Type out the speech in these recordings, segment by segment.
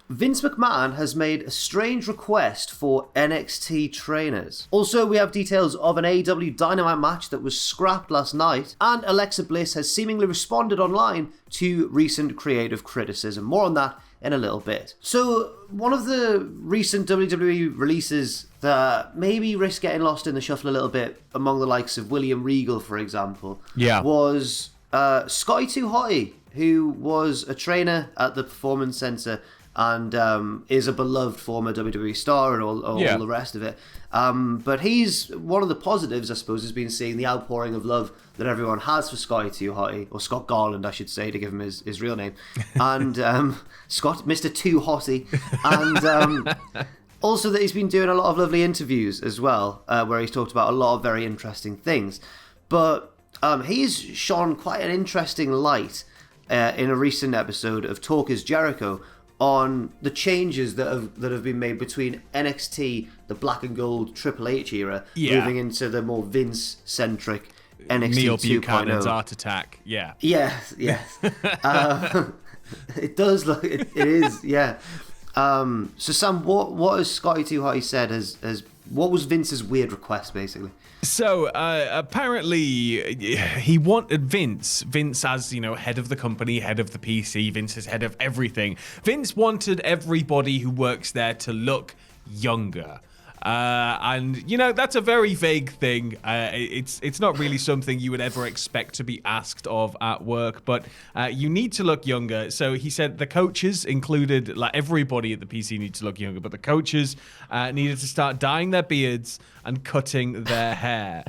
Vince McMahon has made a strange request for NXT trainers. Also, we have details of an AEW Dynamite match that was scrapped last night, and Alexa Bliss has seemingly responded online to recent creative criticism. More on that in a little bit. So, one of the recent WWE releases that maybe risk getting lost in the shuffle a little bit among the likes of William Regal, for example, was Scotty 2 Hotty, who was a trainer at the Performance Center and is a beloved former WWE star and all the rest of it. But he's one of the positives, I suppose, has been seeing the outpouring of love that everyone has for Scotty 2 Hotty, or Scott Garland, I should say, to give him his real name. And Scott, Mr. 2 Hotty. And also that he's been doing a lot of lovely interviews as well, where he's talked about a lot of very interesting things. But he's shone quite an interesting light in a recent episode of Talk Is Jericho on the changes that have been made between NXT, the black and gold Triple H era, moving into the more Vince-centric NXT Neil 2.0. Buchanan's Art Attack, Yes. It does look, it is, yeah. So Sam, what has Scotty 2 Hotty said as what was Vince's weird request, basically? So apparently he wanted Vince as, head of the company, head of the PC, Vince is head of everything. Vince wanted everybody who works there to look younger. And that's a very vague thing. It's not really something you would ever expect to be asked of at work, but you need to look younger. So he said the coaches included, like everybody at the PC needs to look younger, but the coaches needed to start dyeing their beards and cutting their hair.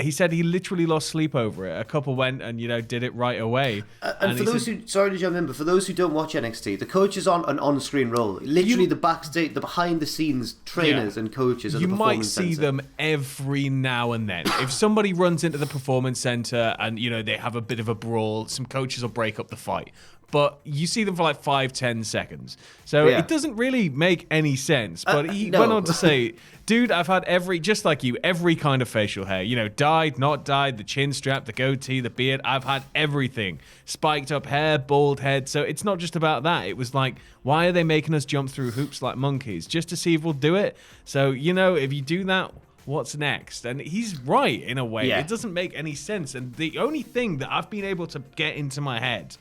He said he literally lost sleep over it. A couple went and did it right away. And for those who, sorry to jump in, but for those who don't watch NXT, the coach is on an on-screen role. Literally the backstage, the behind-the-scenes trainers and coaches. At the might see center. them every now and then. If somebody runs into the Performance Center and they have a bit of a brawl, some coaches will break up the fight. But you see them for like 5-10 seconds. So it doesn't really make any sense. But he went on to say, dude, I've had just like you, every kind of facial hair. Dyed, not dyed, the chin strap, the goatee, the beard. I've had everything. Spiked up hair, bald head. So it's not just about that. It was like, why are they making us jump through hoops like monkeys? Just to see if we'll do it? So, if you do that, what's next? And he's right in a way. Yeah. It doesn't make any sense. And the only thing that I've been able to get into my head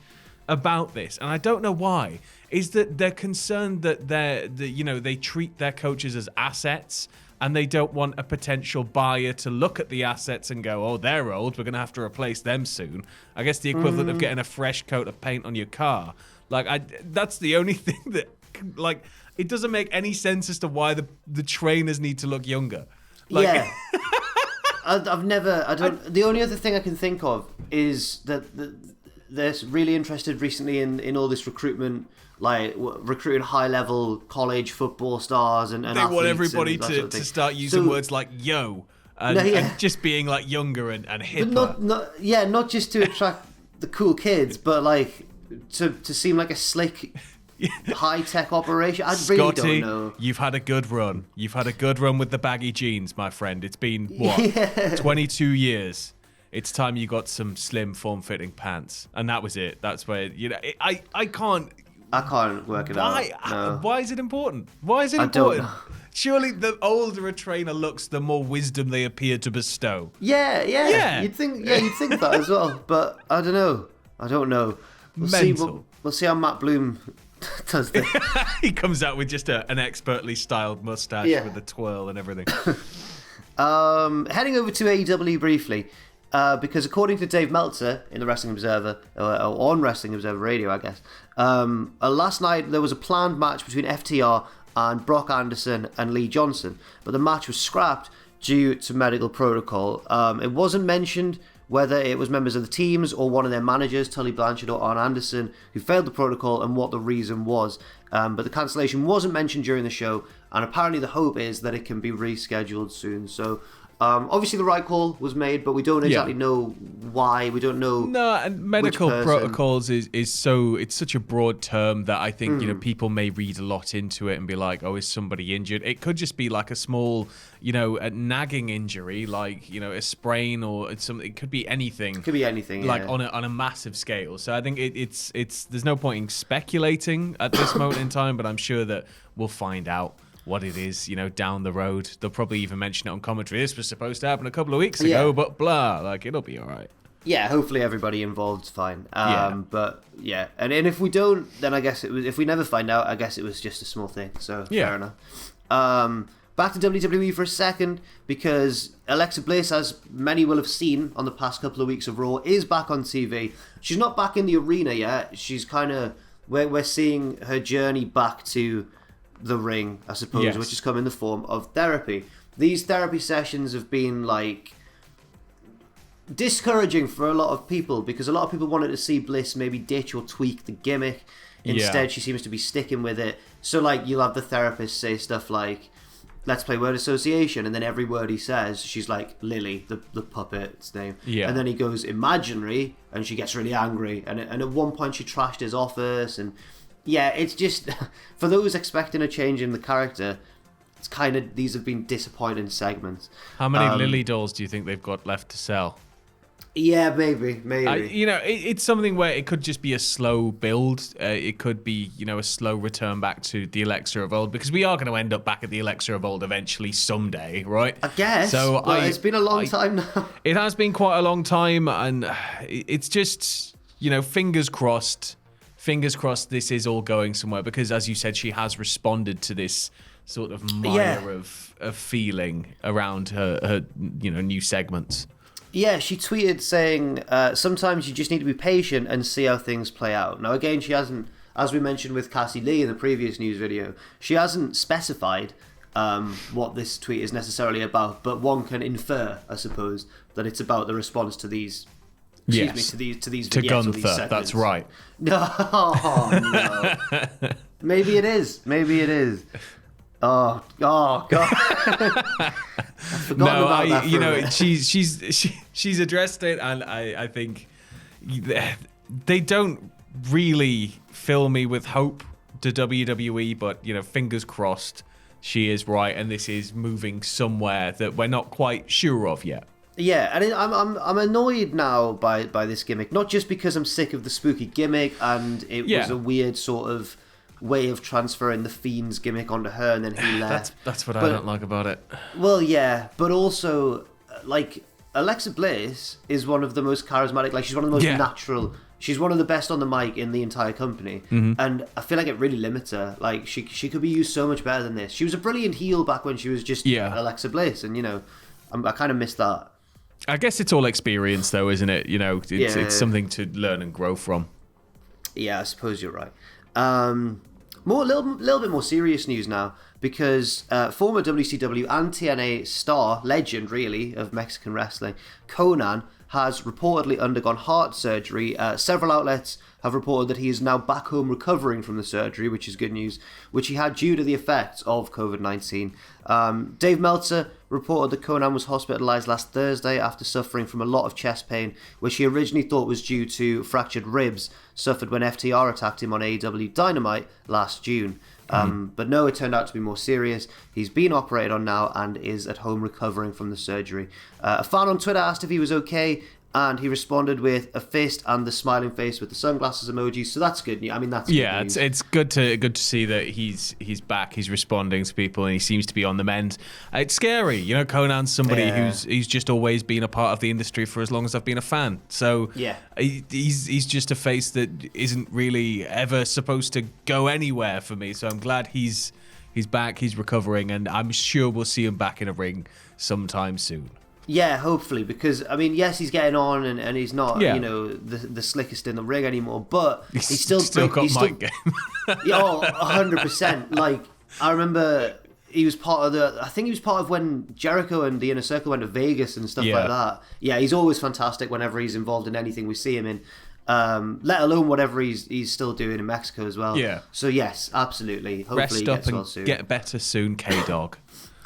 about this, and I don't know why, is that they're concerned that they treat their coaches as assets, and they don't want a potential buyer to look at the assets and go, oh, they're old, we're going to have to replace them soon. I guess the equivalent of getting a fresh coat of paint on your car. That's the only thing that, it doesn't make any sense as to why the trainers need to look younger. The only other thing I can think of is that they're really interested recently in all this recruitment, recruiting high-level college football stars and they want everybody to start using words like yo and just being younger and hipper. But not just to attract the cool kids, but to seem like a slick high-tech operation. I Scotty, really don't know. You've had a good run. You've had a good run with the baggy jeans, my friend. It's been 22 years. It's time you got some slim, form-fitting pants, and that was it. That's where I can't work it out. No. Why is it important? Why is it important? Surely, the older a trainer looks, the more wisdom they appear to bestow. Yeah. You'd think that as well, but I don't know. We'll see how Matt Bloom does this. He comes out with just an expertly styled mustache with the twirl and everything. Heading over to AEW briefly. Because according to Dave Meltzer in the Wrestling Observer, or on Wrestling Observer Radio, I guess, last night there was a planned match between FTR and Brock Anderson and Lee Johnson, but the match was scrapped due to medical protocol. It wasn't mentioned whether it was members of the teams or one of their managers, Tully Blanchard or Arn Anderson, who failed the protocol and what the reason was. But the cancellation wasn't mentioned during the show, and apparently the hope is that it can be rescheduled soon. So Obviously, the right call was made, but we don't exactly know why. We don't know. No, and medical protocols is so, it's such a broad term that I think people may read a lot into it and be like, oh, is somebody injured? It could just be like a small, a nagging injury, like a sprain or something. It could be anything. It could be anything, like on a massive scale. So I think it's there's no point in speculating at this moment in time, but I'm sure that we'll find out what it is, down the road. They'll probably even mention it on commentary. This was supposed to happen a couple of weeks ago, but blah, like it'll be all right. Yeah, hopefully everybody involved's fine. But yeah, and if we don't, then I guess it was. If we never find out, I guess it was just a small thing. So fair enough. Back to WWE for a second, because Alexa Bliss, as many will have seen on the past couple of weeks of Raw, is back on TV. She's not back in the arena yet. She's kind of we're seeing her journey back to the ring, I suppose, which has come in the form of therapy. These therapy sessions have been like discouraging for a lot of people, because a lot of people wanted to see Bliss maybe ditch or tweak the gimmick. Instead, she seems to be sticking with it. So like you'll have the therapist say stuff like, let's play word association, and then every word he says, she's like Lily, the puppet's name. And then he goes imaginary, and she gets really angry, and at one point she trashed his office. And yeah, it's just, for those expecting a change in the character, it's kind of, these have been disappointing segments. How many Lily dolls do you think they've got left to sell? Yeah, maybe. It's something where it could just be a slow build. It could be, a slow return back to the Alexa of old, because we are going to end up back at the Alexa of old eventually someday, right? I guess. So it's been a long time now. It has been quite a long time, and it's just, fingers crossed. Fingers crossed this is all going somewhere, because as you said, she has responded to this sort of mire of feeling around her new segments. Yeah, she tweeted saying, sometimes you just need to be patient and see how things play out. Now, again, she hasn't, as we mentioned with Cassie Lee in the previous news video, she hasn't specified what this tweet is necessarily about, but one can infer, I suppose, that it's about the response to these... to these to vignettes Gunther, or these segments. that's right. No. Maybe it is. Oh God! I've forgotten about that. She's addressed it, and I think they don't really fill me with hope to WWE, but fingers crossed she is right, and this is moving somewhere that we're not quite sure of yet. Yeah, and I'm annoyed now by this gimmick, not just because I'm sick of the spooky gimmick, and it was a weird sort of way of transferring the Fiend's gimmick onto her, and then he left. That's what I don't like about it. Well, yeah, but also, like, Alexa Bliss is one of the most charismatic, like, she's one of the most natural, she's one of the best on the mic in the entire company, and I feel like it really limits her. Like, she could be used so much better than this. She was a brilliant heel back when she was just Alexa Bliss, and, I kind of miss that. I guess it's all experience, though, isn't it? It's something to learn and grow from. Yeah, I suppose you're right. Little bit more serious news now, because former WCW and TNA star, legend really, of Mexican wrestling, Conan, has reportedly undergone heart surgery. Several outlets have reported that he is now back home recovering from the surgery, which is good news, which he had due to the effects of COVID-19. Dave Meltzer reported that Conan was hospitalized last Thursday after suffering from a lot of chest pain, which he originally thought was due to fractured ribs suffered when FTR attacked him on AEW Dynamite last June. But no, it turned out to be more serious. He's been operated on now and is at home recovering from the surgery. A fan on Twitter asked if he was okay, and he responded with a fist and the smiling face with the sunglasses emoji. So that's good news. I mean, that's good news. It's good to see that he's back. He's responding to people, and he seems to be on the mend. It's scary, Conan's somebody who's just always been a part of the industry for as long as I've been a fan. So he's just a face that isn't really ever supposed to go anywhere for me. So I'm glad he's back. He's recovering, and I'm sure we'll see him back in a ring sometime soon. Yeah, hopefully, because, I mean, yes, he's getting on, and he's not, the slickest in the ring anymore, but he's still got mic game. 100%. Like, I remember he was part of when Jericho and the Inner Circle went to Vegas and stuff like that. Yeah, he's always fantastic whenever he's involved in anything we see him in, let alone whatever he's still doing in Mexico as well. Yeah. So, yes, absolutely. Hopefully Rest up and get better soon, K-Dog.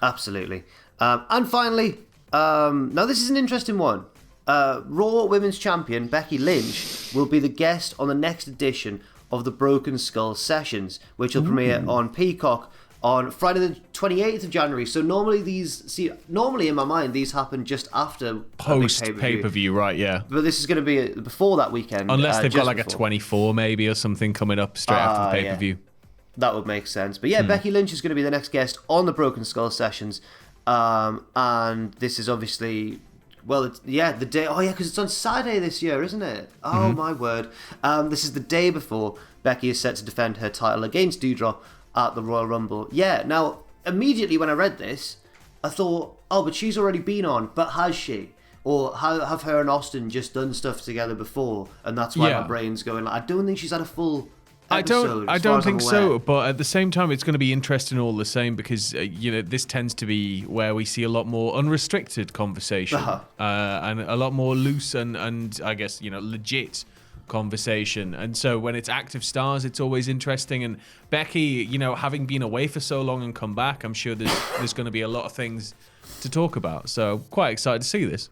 Absolutely. And finally, Now this is an interesting one. Raw Women's Champion Becky Lynch will be the guest on the next edition of the Broken Skull Sessions, which will premiere on Peacock on Friday the 28th of January. So normally in my mind, these happen just after post pay-per-view, right, yeah. But this is going to be before that weekend. Unless they've got like a 24 maybe or something coming up straight after the pay-per-view. Yeah. That would make sense. But yeah, Becky Lynch is going to be the next guest on the Broken Skull Sessions. And this is obviously... Well, the day... Oh, yeah, because it's on Saturday this year, isn't it? Oh, my word. This is the day before Becky is set to defend her title against Doudrop at the Royal Rumble. Yeah, now, immediately when I read this, I thought, oh, but she's already been on, but has she? Or have her and Austin just done stuff together before, and that's why my brain's going, I don't think she's had a full episode. I don't think so, but at the same time, it's going to be interesting all the same because, this tends to be where we see a lot more unrestricted conversation and a lot more loose and I guess, legit conversation. And so when it's active stars, it's always interesting. And Becky, having been away for so long and come back, I'm sure there's going to be a lot of things to talk about. So quite excited to see this.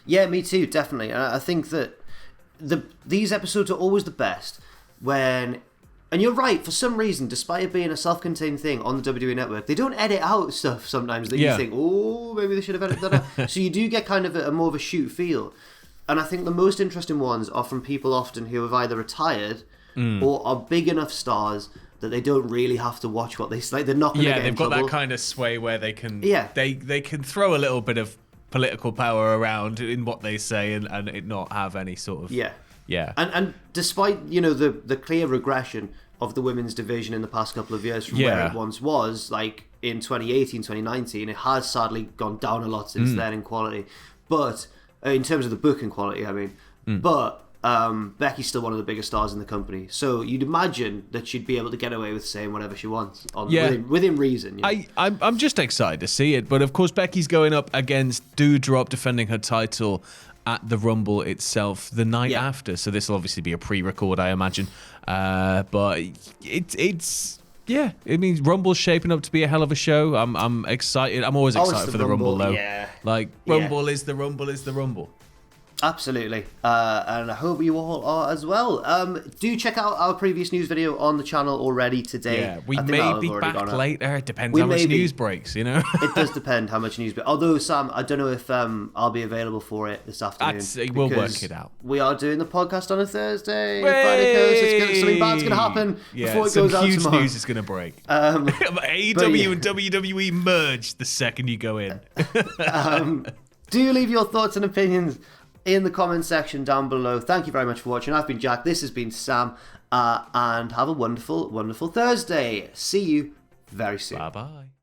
Yeah, me too, definitely. And I think that these episodes are always the best when... And you're right, for some reason, despite it being a self-contained thing on the WWE Network, they don't edit out stuff sometimes that you think, oh, maybe they should have edited that out. So you do get kind of a more of a shoot feel. And I think the most interesting ones are from people often who have either retired or are big enough stars that they don't really have to watch what they say. They're not going to get in trouble. They've got that kind of sway where they can they can throw a little bit of political power around in what they say and it not have any sort of... Yeah. And despite, the clear regression of the women's division in the past couple of years from where it once was, like in 2018, 2019, it has sadly gone down a lot since then in quality. But... in terms of the booking quality, I mean. But Becky's still one of the biggest stars in the company. So you'd imagine that she'd be able to get away with saying whatever she wants within reason. I'm just excited to see it. But of course, Becky's going up against Doudrop defending her title at the Rumble itself the night after. So this will obviously be a pre-record, I imagine. But it's... Yeah, it means Rumble's shaping up to be a hell of a show. I'm excited. I'm always excited for the Rumble, though. Yeah. Rumble is the Rumble is the Rumble. Absolutely. And I hope you all are as well. Do check out our previous news video on the channel already today. Yeah, we may be back later. It depends how much news breaks, It does depend how much news breaks. Although, Sam, I don't know if I'll be available for it this afternoon. We'll work it out. We are doing the podcast on a Thursday. Friday coast. Something bad's going to happen before it goes out tomorrow. Some huge news is going to break. AEW and WWE merge the second you go in. Do leave your thoughts and opinions in the comment section down below. Thank you very much for watching. I've been Jack. This has been Sam. And have a wonderful, wonderful Thursday. See you very soon. Bye-bye.